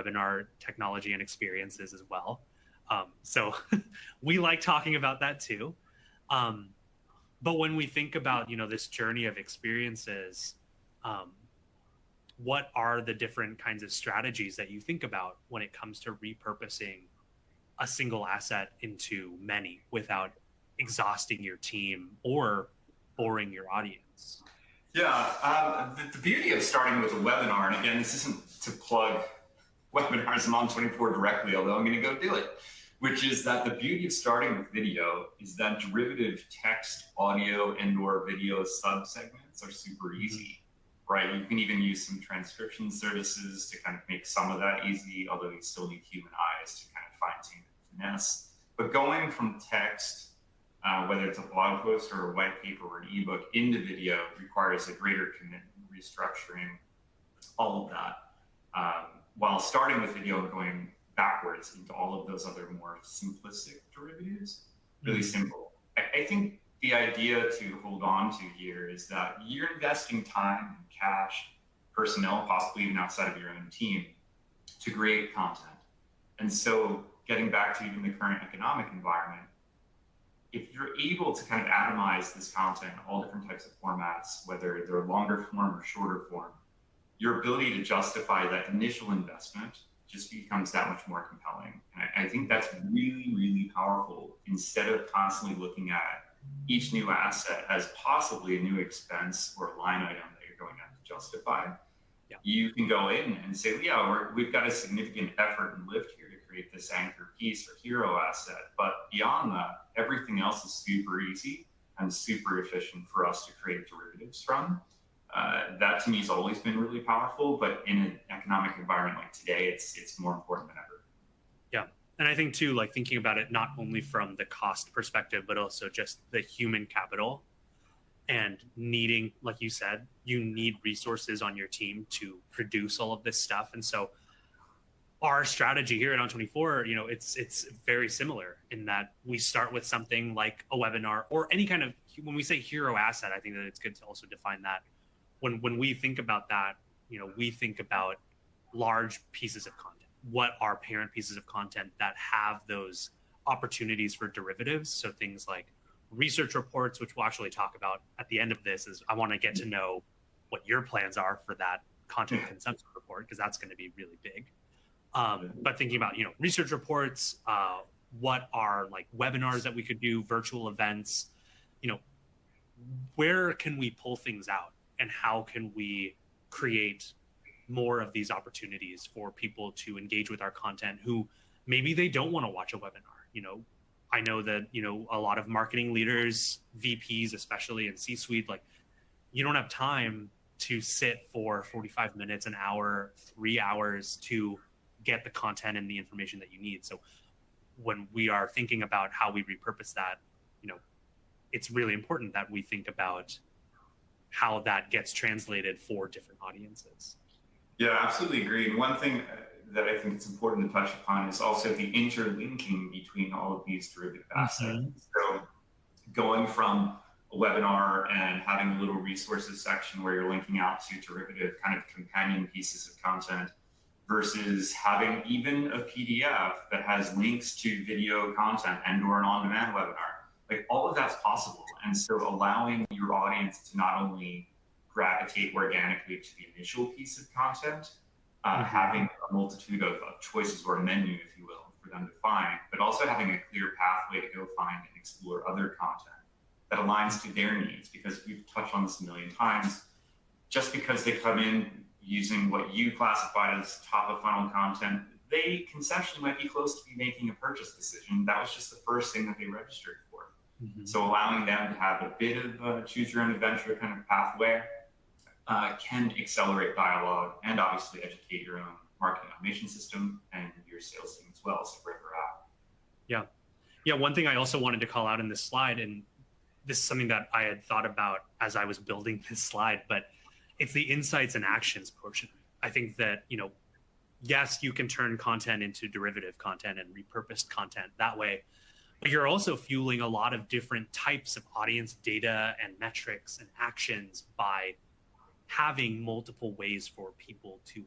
webinar technology and experiences as well. So we like talking about that too. But when we think about, this journey of experiences, what are the different kinds of strategies that you think about when it comes to repurposing a single asset into many without exhausting your team or boring your audience? Yeah, the beauty of starting with a webinar, and again, this isn't to plug webinars I'm on 24 directly, although I'm going to go do it, which is that the beauty of starting with video is that derivative text, audio, and/or video subsegments are super easy, right? You can even use some transcription services to kind of make some of that easy, although you still need human eyes to kind of fine-tune and finesse. But going from text, whether it's a blog post or a white paper or an ebook, into video requires a greater commitment, restructuring, all of that. While starting with video and going backwards into all of those other more simplistic derivatives, really simple. I think the idea to hold on to here is that you're investing time, cash, personnel, possibly even outside of your own team, to create content. And so getting back to even the current economic environment, if you're able to kind of atomize this content, all different types of formats, whether they're longer form or shorter form, your ability to justify that initial investment just becomes that much more compelling. And I think that's really, really powerful. Instead of constantly looking at each new asset as possibly a new expense or a line item that you're going to have to justify, you can go in and say, yeah, we've got a significant effort and lift here to create this anchor piece or hero asset. But beyond that, everything else is super easy and super efficient for us to create derivatives from. That to me has always been really powerful, but in an economic environment like today, it's more important than ever. Yeah. And I think too, like thinking about it, not only from the cost perspective, but also just the human capital and needing, like you said, you need resources on your team to produce all of this stuff. And so our strategy here at On24, it's very similar in that we start with something like a webinar or any kind of, when we say hero asset, I think that it's good to also define that. When we think about that, we think about large pieces of content. What are parent pieces of content that have those opportunities for derivatives? So things like research reports, which we'll actually talk about at the end of this, is I want to get to know what your plans are for that content consumption report, because that's going to be really big. But thinking about, research reports, what are like webinars that we could do, virtual events, where can we pull things out and how can we create more of these opportunities for people to engage with our content who maybe they don't want to watch a webinar. I know that, a lot of marketing leaders, VPs, especially in C-suite, like you don't have time to sit for 45 minutes, an hour, 3 hours to get the content and the information that you need. So when we are thinking about how we repurpose that, it's really important that we think about how that gets translated for different audiences. Yeah, absolutely agree. And one thing that I think it's important to touch upon is also the interlinking between all of these derivative assets. So going from a webinar and having a little resources section where you're linking out to derivative kind of companion pieces of content versus having even a PDF that has links to video content and/or an on-demand webinar. Like all of that's possible. And so allowing your audience to not only gravitate organically to the initial piece of content, having a multitude of choices or a menu, if you will, for them to find, but also having a clear pathway to go find and explore other content that aligns to their needs. Because we've touched on this a million times, just because they come in using what you classified as top of funnel content, they conceptually might be close to making a purchase decision. That was just the first thing that they registered for. So allowing them to have a bit of a choose your own adventure kind of pathway can accelerate dialogue and obviously educate your own marketing automation system and your sales team as well, so where they're at. Yeah. One thing I also wanted to call out in this slide, and this is something that I had thought about as I was building this slide, but it's the insights and actions portion. I think that, yes, you can turn content into derivative content and repurposed content that way, but you're also fueling a lot of different types of audience data and metrics and actions by having multiple ways for people to